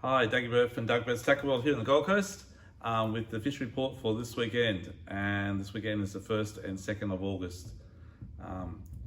Hi, Dougie Burt from Dougie Burt's Tackle World here on the Gold Coast with the fish report for this weekend. And this weekend is the 1st and 2nd of August.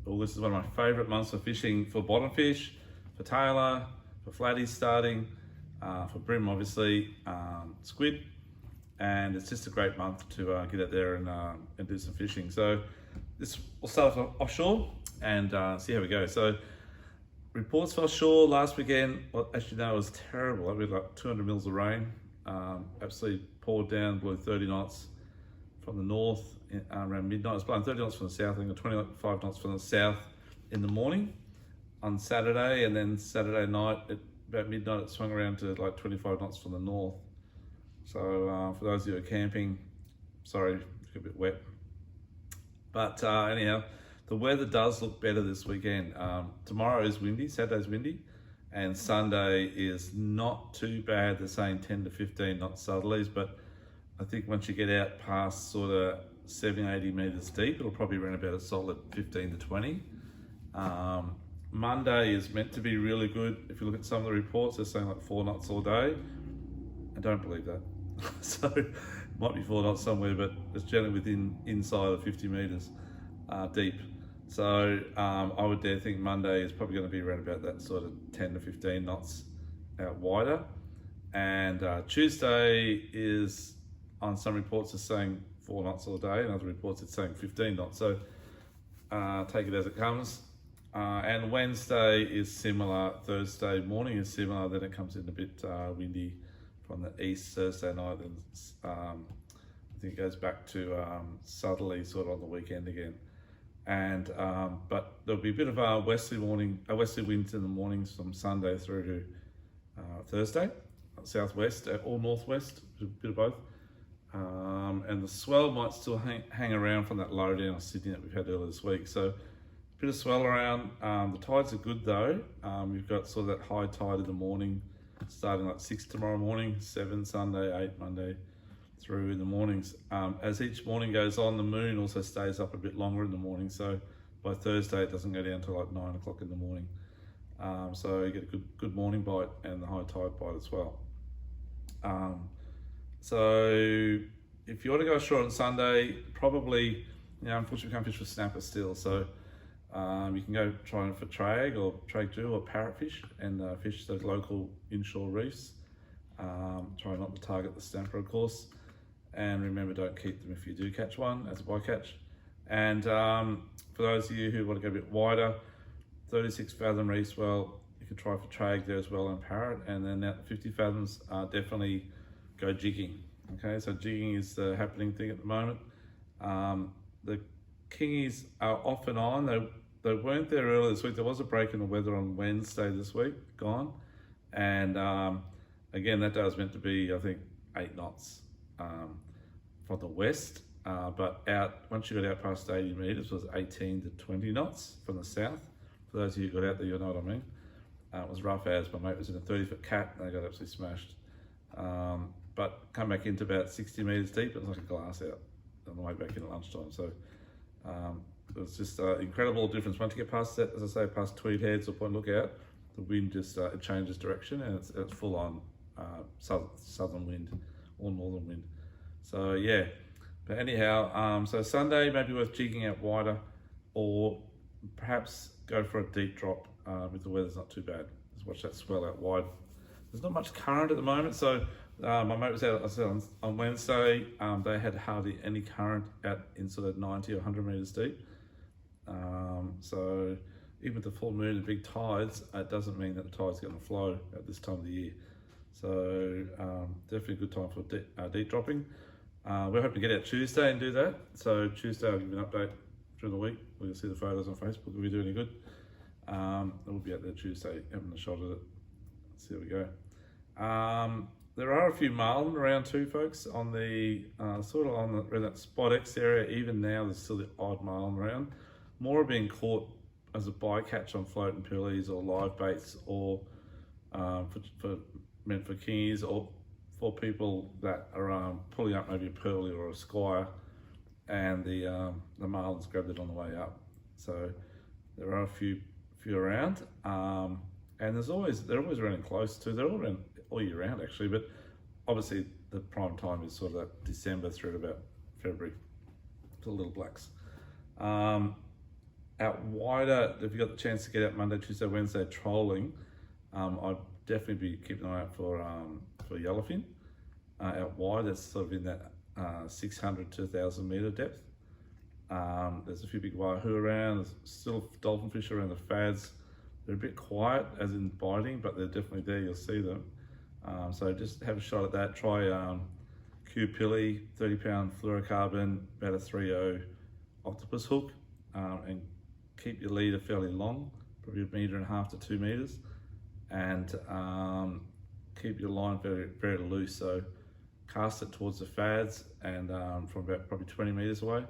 August is one of my favourite months for fishing for bottom fish, for tailor, for flatties starting, for bream obviously, squid. And it's just a great month to get out there and do some fishing. So we'll start off offshore and see how we go. So reports for offshore last weekend, well, actually no, it was terrible. We had like 200 mils of rain, absolutely poured down, blew 30 knots from the north around midnight. It was blowing 30 knots from the south, I think 25 knots from the south in the morning on Saturday, and then Saturday night at about midnight it swung around to like 25 knots from the north. So for those of you who are camping, sorry, it's a bit wet. But anyhow, the weather does look better this weekend. Tomorrow is windy, Saturday's windy, and Sunday is not too bad. They're saying 10 to 15 knots southerlies, but I think once you get out past sort of 70, 80 metres deep, it'll probably run about a solid 15 to 20. Monday is meant to be really good. If you look at some of the reports, they're saying like 4 knots all day. I don't believe that. So it might be 4 knots somewhere, but it's generally inside of 50 metres deep. So I would dare think Monday is probably going to be around about that sort of 10 to 15 knots out wider. And Tuesday is, on some reports, is saying 4 knots all day, and other reports it's saying 15 knots. So take it as it comes. And Wednesday is similar, Thursday morning is similar, then it comes in a bit windy from the east. Thursday night, then I think it goes back to southerly sort of on the weekend again. And but there'll be a bit of a westerly winds in the mornings from Sunday through to Thursday, southwest or northwest, a bit of both. And the swell might still hang around from that low down of Sydney that we've had earlier this week. So a bit of swell around. The tides are good though. You've got sort of that high tide in the morning, starting like 6 tomorrow morning, 7 Sunday, 8 Monday, through in the mornings. As each morning goes on, the moon also stays up a bit longer in the morning, so by Thursday it doesn't go down to like 9 o'clock in the morning. So you get a good morning bite and the high tide bite as well. So if you want to go ashore on Sunday, probably, unfortunately we can't fish for snapper still, so you can go try for trag or trag-dew or parrotfish and fish those local inshore reefs. Try not to target the snapper, of course. And remember, don't keep them if you do catch one as a bycatch. And for those of you who want to go a bit wider, 36 fathom reefs, well, you can try for trag there as well and parrot. And then at 50 fathoms, definitely go jigging. Okay, so jigging is the happening thing at the moment. The kingies are off and on. They weren't there earlier this week. There was a break in the weather on Wednesday this week, gone. And again, that day was meant to be, I think, 8 knots. From the west, but once you got out past 80 metres was 18 to 20 knots from the south. For those of you who got out there, you'll know what I mean. It was rough as my mate was in a 30-foot cat and they got absolutely smashed. But come back into about 60 metres deep, it was like a glass out on the way back in at lunchtime. So it was just an incredible difference. Once you get past that, as I say, past Tweed Heads or Point Lookout, the wind just it changes direction and it's full on southern wind or northern wind. So yeah, but anyhow, so Sunday maybe worth jigging out wider, or perhaps go for a deep drop if the weather's not too bad. Just watch that swell out wide. There's not much current at the moment, so my mate was out, I said on Wednesday, they had hardly any current out in sort of 90 or 100 metres deep. So even with the full moon and big tides, it doesn't mean that the tide's going to flow at this time of the year. So definitely a good time for deep dropping. We're hoping to get out Tuesday and do that. So Tuesday I'll give you an update during the week. We'll see the photos on Facebook if we do any good. We'll be out there Tuesday having a shot at it. Let's see how we go. There are a few marlin around too, folks, on the sort of around that Spot X area. Even now there's still the odd marlin around. More are being caught as a bycatch on floating pulleys or live baits, or meant for kingies, or for people that are pulling up maybe a pearly or a squire, and the marlins grabbed it on the way up. So there are a few around, and they're always running close too. They're all around all year round actually, but obviously the prime time is sort of that December through to about February for the little blacks. Out wider, if you got the chance to get out Monday, Tuesday, Wednesday trolling, I'd definitely be keeping an eye out for yellowfin. Out wide, that's sort of in that 600 to 1,000 metre depth. There's a few big wahoo around, there's still dolphin fish around the fads. They're a bit quiet, as in biting, but they're definitely there, you'll see them. So just have a shot at that. Try Q Pilly, 30 pound fluorocarbon, about a 3.0 octopus hook, and keep your leader fairly long, probably 1.5 meters to 2 meters, and keep your line very, very loose. So cast it towards the fads and from about probably 20 meters away,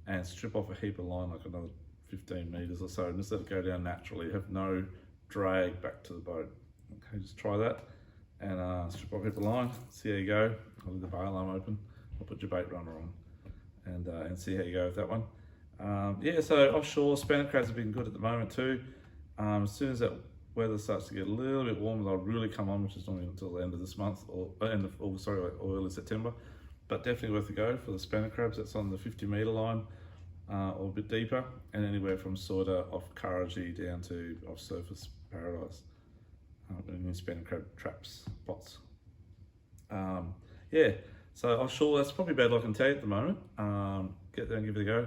and strip off a heap of line, like another 15 meters or so, and just let it go down naturally. Have no drag back to the boat. Okay, just try that, and strip off a heap of line, see how you go. I'll leave the bail arm open, I'll put your bait runner on, and see how you go with that one. Yeah, so offshore, spanish crabs have been good at the moment too. As soon as that weather starts to get a little bit warmer, they'll really come on, which is not until the end of this month, or end of August, sorry, or early September. But definitely worth a go for the spanish crabs. That's on the 50 metre line, or a bit deeper, and anywhere from sort of off Karaji down to off surface Paradise. And spanish crab traps, pots. Yeah, so offshore, that's probably about all I can tell you at the moment. Get there and give it a go.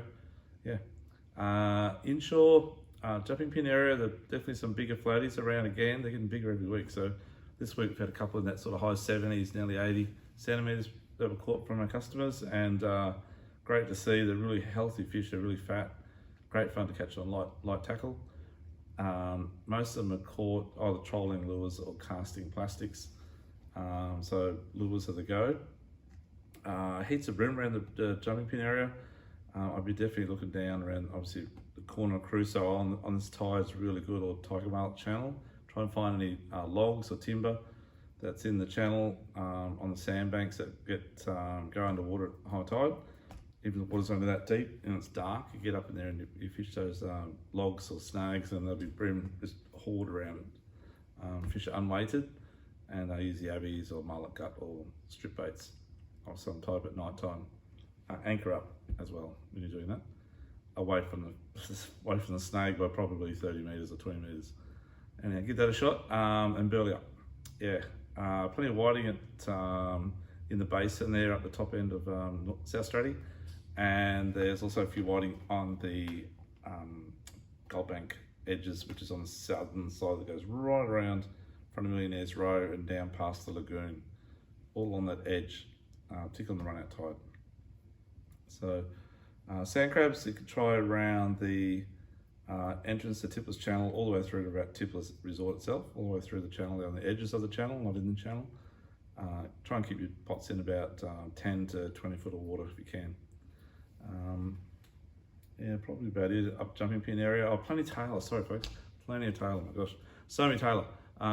Yeah. Inshore, Jumpinpin area, there are definitely some bigger floaties around again. They're getting bigger every week. So this week we've had a couple in that sort of high 70s, nearly 80 centimetres that were caught from our customers, and great to see. They're really healthy fish, they're really fat, great fun to catch on light tackle. Most of them are caught either trolling lures or casting plastics. So lures are the go. Heaps of bream around the Jumpinpin area. I'd be definitely looking down around, obviously, the corner of Crusoe on this tide is really good, or Tiger Mullet channel. Try and find any logs or timber that's in the channel on the sandbanks that go underwater at high tide. Even if the water's only that deep and it's dark, you get up in there and you fish those logs or snags, and there'll be bream just hauled around it. Fish are unweighted, and they use the abbies or mullet gut or strip baits of some type at night time. Anchor up as well when you're doing that, away from the snag by probably 30 meters or 20 meters. And give that a shot, and burley up. Yeah, plenty of whiting in the basin there at the top end of South Stratty, and there's also a few whiting on the Goldbank edges, which is on the southern side that goes right around front of Millionaire's Row and down past the lagoon, all on that edge, particularly on the run-out tide. So sand crabs, you could try around the entrance to Tippler's Channel all the way through to about Tippler's Resort itself, all the way through the channel, on the edges of the channel, not in the channel. Try and keep your pots in about 10 to 20 foot of water if you can. Yeah, probably about it. Up Jumpinpin area. Oh, plenty of tailor, sorry folks, plenty of tailor, my gosh, so many tailor.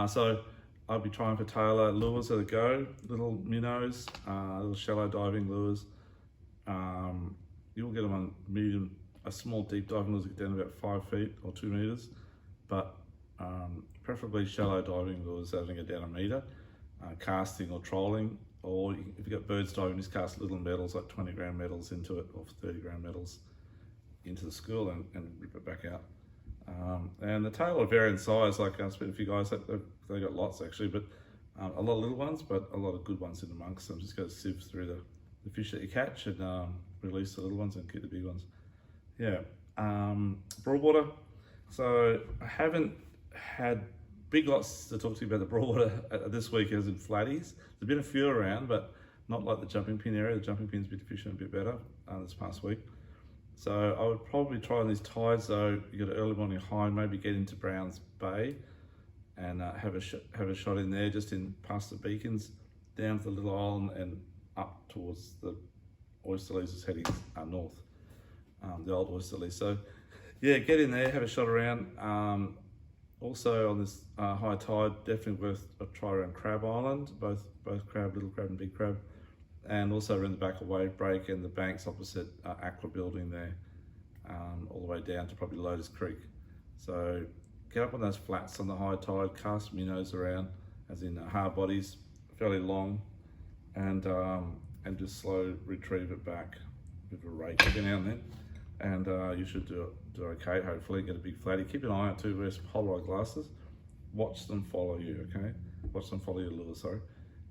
So I'll be trying for tailor lures at a go, little minnows, little shallow diving lures. You'll get them on medium, a small deep diving lures get down about 5 feet or 2 meters, but preferably shallow diving lures that only get down a meter, casting or trolling, or if you've got birds diving, just cast little metals like 20 gram metals into it, or 30 gram metals into the school and rip it back out. And the tail will vary in size, like I spent a few guys, they got lots actually, but a lot of little ones, but a lot of good ones in amongst them. Just go sieve through the fish that you catch and release the little ones and keep the big ones. Yeah, Broadwater. So I haven't had big lots to talk to you about the Broadwater this week as in flatties. There's been a few around, but not like the Jumpinpin area. The Jumpinpin's been fishing a bit better this past week. So I would probably try on these tides though. You got an early morning high, maybe get into Browns Bay and have a shot in there, just in past the beacons, down to the little island and up towards the Oysterleys is heading north, the old Oysterleys. So yeah, get in there, have a shot around. Also on this high tide, definitely worth a try around Crab Island, both crab, little crab and big crab, and also around the back of Wave Break and the banks opposite Aqua Building there, all the way down to probably Lotus Creek. So get up on those flats on the high tide, cast minnows around, as in hard bodies, fairly long, and just slow retrieve it back with a rake every now and then, and you should do okay. Hopefully, get a big flatty. Keep an eye out too. Wear polarized glasses. Watch them follow you. Okay, watch them follow your lure. Sorry,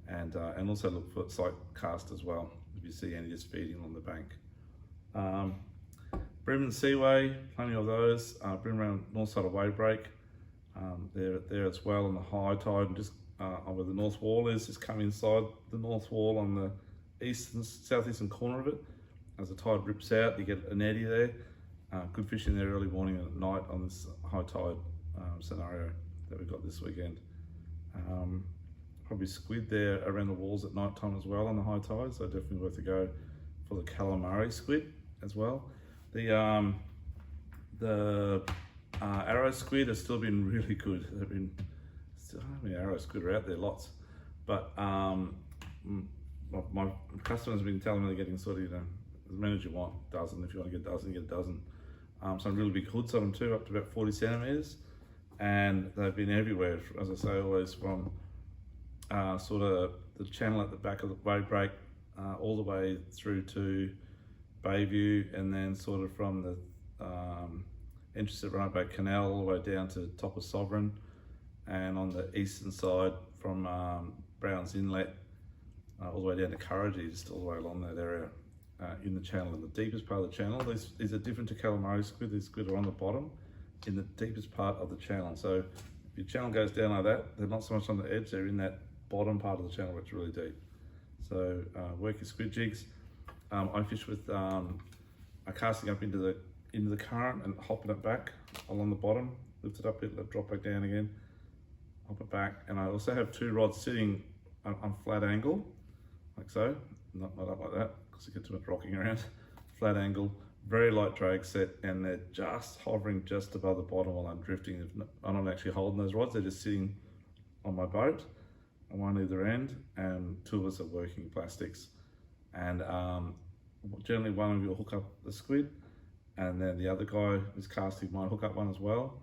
and also look for sight cast as well. If you see any just feeding on the bank. Bream and Seaway, plenty of those. Bream around north side of wave break. There as well on the high tide, and just where the north wall is, just come inside the north wall on the southeastern corner of it. As the tide rips out, you get an eddy there. Good fishing there early morning and at night on this high tide scenario that we've got this weekend. Probably squid there around the walls at night time as well on the high tide, so definitely worth a go for the calamari squid as well. The arrow squid has still been really good. They've been still, I mean, arrow squid are out there lots, but my customers have been telling me they're getting sort of, you know, as many as you want, dozen. If you want to get a dozen, get a dozen. Some really big hoods on them too, up to about 40 centimeters, and they've been everywhere. As I say, always from sort of the channel at the back of the wave break, all the way through to Bayview, and then sort of from the entrance of Broadwater Canal all the way down to the top of Sovereign, and on the eastern side from Browns Inlet all the way down to Curragee, just all the way along that area in the channel, in the deepest part of the channel. These are different to calamari squid. These squid are on the bottom in the deepest part of the channel. So if your channel goes down like that, they're not so much on the edge, they're in that bottom part of the channel where it's really deep. So work your squid jigs. I fish with casting up into the current and hopping it back along the bottom, lift it up, it drop back down again, hop it back, and I also have two rods sitting on flat angle, like so, not up like that, because you get too much rocking around. Flat angle, very light drag set, and they're just hovering just above the bottom while I'm drifting. I'm not actually holding those rods, they're just sitting on my boat, on one either end, and two of us are working plastics. And generally one of you will hook up the squid, and then the other guy who's casting might hook up one as well.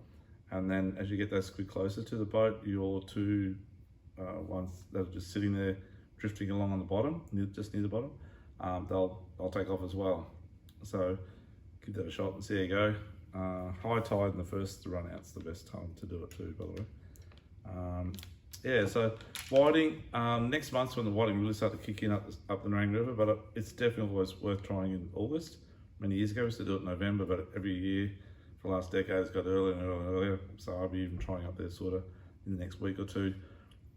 And then as you get those squid closer to the boat, your two ones that are just sitting there drifting along on the bottom, just near the bottom, they'll take off as well. So give that a shot and see how you go. High tide in the first run out's the best time to do it too, by the way. Yeah, so whiting, next month's when the whiting really start to kick in up the Narang River, but it's definitely always worth trying in August. Many years ago we used to do it in November, but every year for the last decade it's got earlier and earlier and earlier, so I'll be even trying up there sort of in the next week or two.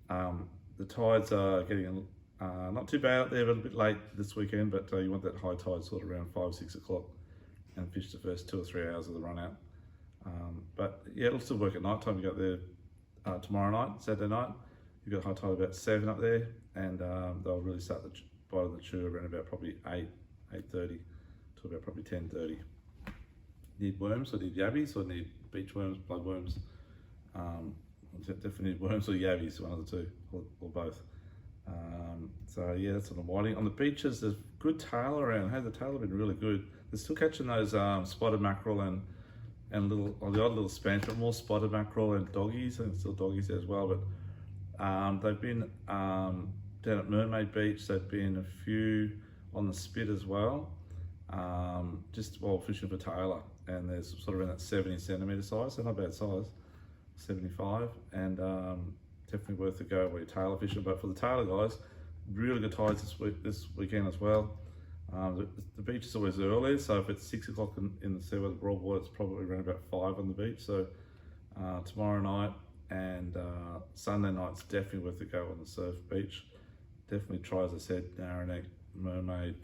The tides are getting not too bad up there, but a bit late this weekend, but you want that high tide sort of around 5 or 6 o'clock and fish the first 2 or 3 hours of the run out. But yeah, it'll still work at night time. You got there tomorrow night, Saturday night, you've got high tide about 7 up there, and they'll really start the bite of the chew around about probably 8:30 to about probably 10:30. Need worms or need yabbies, or need beach worms, bloodworms? Definitely need worms or yabbies, one of the two, or both. So yeah, that's what I'm whiting. On the beaches, there's good tail around. Hey, the tail have been really good. They're still catching those spotted mackerel and the odd little spanch, but more spotted mackerel and doggies, and still doggies there as well. But they've been down at Mermaid Beach. They've been a few on the Spit as well, just while fishing for tailor, and there's sort of around that 70 centimetre size, so not bad size, 75, and definitely worth a go while you're tailor fishing. But for the tailor guys, really good tides this weekend as well. The beach is always early, so if it's 6 o'clock in the sea with the Broadwater, it's probably around about 5 on the beach. So tomorrow night and Sunday night's definitely worth a go on the surf beach. Definitely try, as I said, Narrowneck, Mermaid,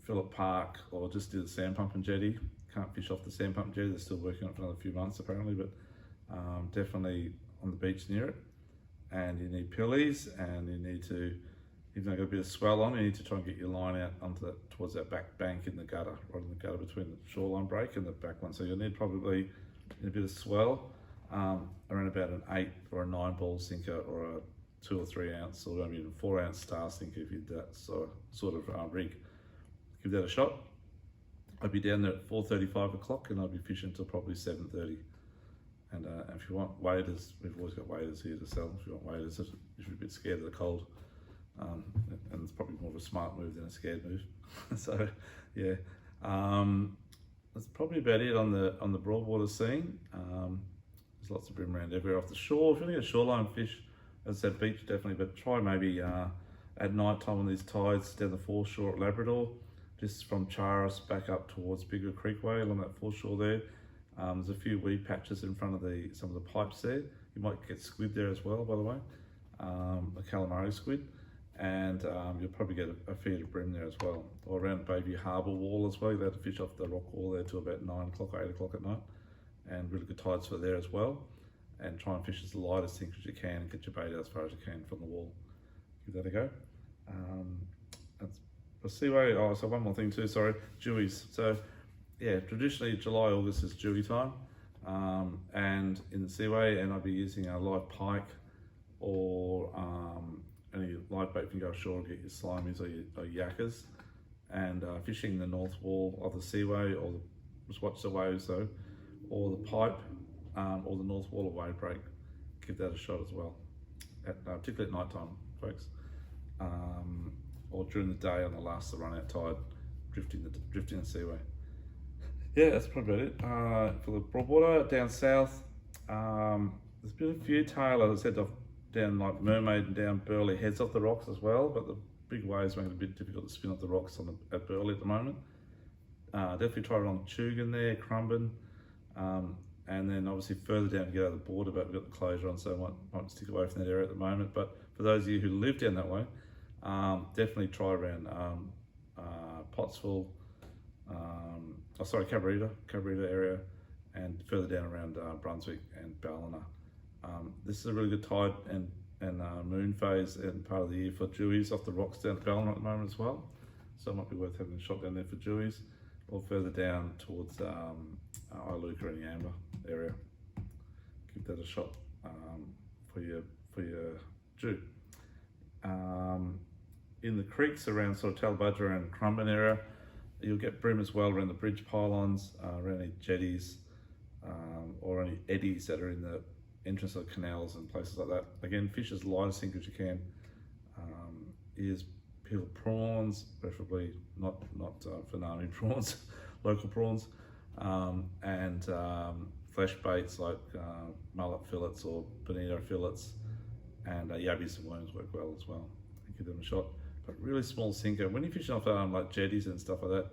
Phillip Park, or just do the Sandpump and Jetty. Can't fish off the Sandpump and Jetty, they're still working on it for another few months apparently, but definitely on the beach near it. And you need pillies, and you need to, even though you've got a bit of swell on, you need to try and get your line out onto that, towards that back bank in the gutter, right in the gutter between the shoreline break and the back one. So you'll need probably a bit of swell, around about an 8 or a 9 ball sinker, or a 2 or 3 ounce, or maybe even 4 ounce star sinker if you do that sort of rig. Give that a shot. I'd be down there at 4:35 o'clock, and I'd be fishing till probably 7:30. And if you want waders, we've always got waders here to sell. If you want waders, if you're a bit scared of the cold, and it's probably more of a smart move than a scared move. So yeah, that's probably about it on the Broadwater scene. There's lots of bream around everywhere off the shore. If you want to get shoreline fish, as I said, beach definitely, but try maybe at night time on these tides down the foreshore at Labrador, just from Charis back up towards Bigger Creekway along that foreshore there. There's a few weed patches in front of some of the pipes there. You might get squid there as well, by the way, a calamari squid, and you'll probably get a feed of bream there as well. Or around Baby Harbour Wall as well. You're allowed to fish off the rock wall there till about 9 o'clock or 8 o'clock at night, and really good tides for there as well. And try and fish as light as things as you can and get your bait out as far as you can from the wall. Give that a go. That's a seaway. Oh, so one more thing too, sorry, dewies. So yeah, traditionally July, August is dewy time, and in the seaway, and I'd be using a live pike or any live bait. You can go ashore and get your slimies or your yakkers, and fishing the north wall of the seaway, or just watch the waves though, or the pipe, or the north wall of wave break. Give that a shot as well, particularly at night time, folks, or during the day on the last of the run out tide, drifting the seaway. Yeah, that's probably about it for the Broadwater. Down south, there's been a few tail, as I said, down like Mermaid and down Burleigh heads off the rocks as well, but the big waves make it a bit difficult to spin off the rocks at Burleigh at the moment. Definitely try it on Tugan there, Crumbin, and then obviously further down to get out of the border, but we've got the closure on, so I might stick away from that area at the moment. But for those of you who live down that way, definitely try around Pottsville, Cabarita area, and further down around Brunswick and Ballina. This is a really good tide and moon phase and part of the year for dewies off the rocks down at Ballina at the moment as well. So it might be worth having a shot down there for dewies, or further down towards Iluka and Yamba area. Give that a shot for your dew. In the creeks around sort of Talbudger and Crumbin area, you'll get bream as well around the bridge pylons, around any jetties, or any eddies that are in the entrance of canals and places like that. Again, fish as light a sink as you can. Is peeled prawns, preferably not Fanami prawns, local prawns, and flesh baits like mullet fillets or bonito fillets, and yabbies and worms work well as well. Give them a shot. But really small sinker. When you're fishing off like jetties and stuff like that,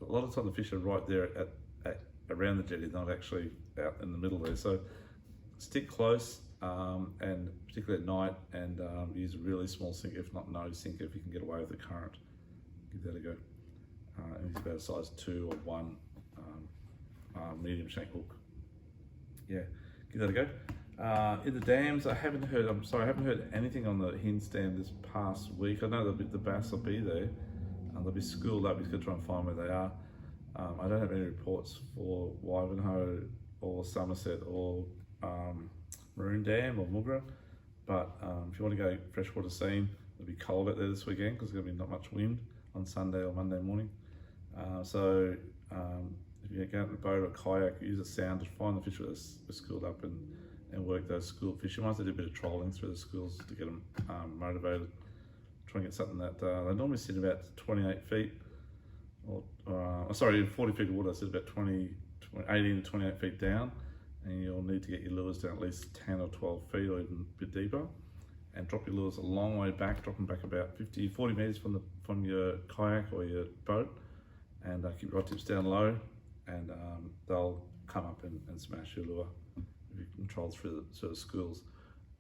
a lot of time the fish are right there at around the jetty, not actually out in the middle there. So stick close, and particularly at night, and use a really small sinker, if not no sinker, if you can get away with the current. Give that a go. And it's about a size 2 or 1 medium shank hook. Yeah, give that a go. In the dams, I haven't heard anything on the Hinds Dam this past week. I know the bass will be there, and they'll be schooled up. He's going to try and find where they are. I don't have any reports for Wivenhoe or Somerset or Maroon Dam or Mugra, but if you want to go freshwater scene, it'll be cold out there this weekend because there's going to be not much wind on Sunday or Monday morning. So if you go out in a boat or kayak, use a sound to find the fish that are schooled up and work those school fish. You might have to do a bit of trolling through the schools to get them motivated. Try and get something that they normally sit about 28 feet, or 40 feet of water. Sit about 18 to 28 feet down, and you'll need to get your lures down at least 10 or 12 feet, or even a bit deeper, and drop your lures a long way back. Drop them back about 40 meters from your kayak or your boat, and keep rod tips down low, and they'll come up and smash your lure. You control through the schools.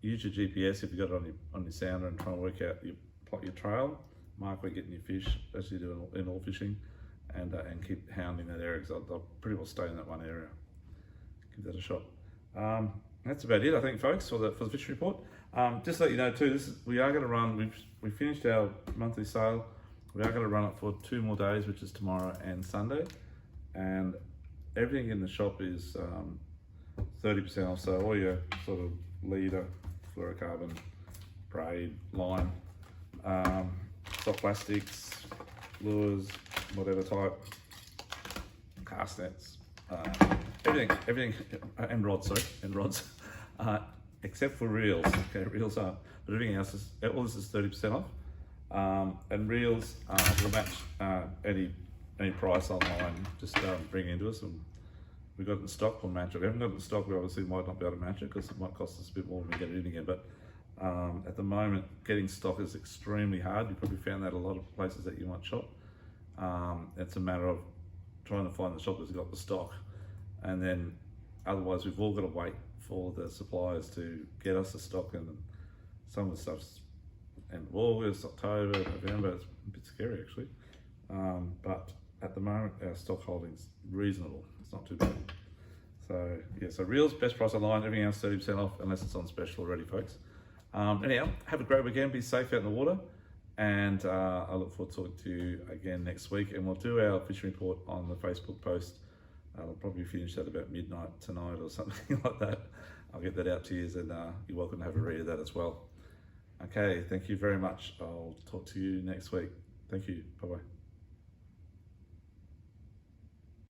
Use your GPS if you've got it on your sounder, and try and work out plot your trail, mark where you're getting your fish as you do in all fishing, and keep hounding that area, because they'll pretty well stay in that one area. Give that a shot. That's about it, I think, folks, for the fish report. Just to let you know too, we are going to run. We finished our monthly sale. We are going to run it for 2 more days, which is tomorrow and Sunday, and everything in the shop is 30% off, so all your sort of leader, fluorocarbon, braid, line, soft plastics, lures, whatever type, cast nets, everything, and rods, except for reels. Okay, reels are, but everything else is, all this is 30% off. And reels will match any price online. Just bring it into us, and we got it in stock. We'll match it. If we haven't got it in stock, we obviously might not be able to match it because it might cost us a bit more when we get it in again. But at the moment, getting stock is extremely hard. You probably found that a lot of places that you might shop. It's a matter of trying to find the shop that's got the stock, and then otherwise we've all got to wait for the suppliers to get us the stock, and some of the stuff's end of August, October, November. It's a bit scary actually, but at the moment our stock holding's reasonable. It's not too bad. So yeah, so reels, best price online, everything else 30% off unless it's on special already, folks. Anyhow, have a great weekend, be safe out in the water, and I look forward to talking to you again next week, and we'll do our fishing report on the Facebook post. I'll probably finish at about midnight tonight or something like that. I'll get that out to you, and you're welcome to have a read of that as well. Okay, thank you very much. I'll talk to you next week. Thank you, bye-bye.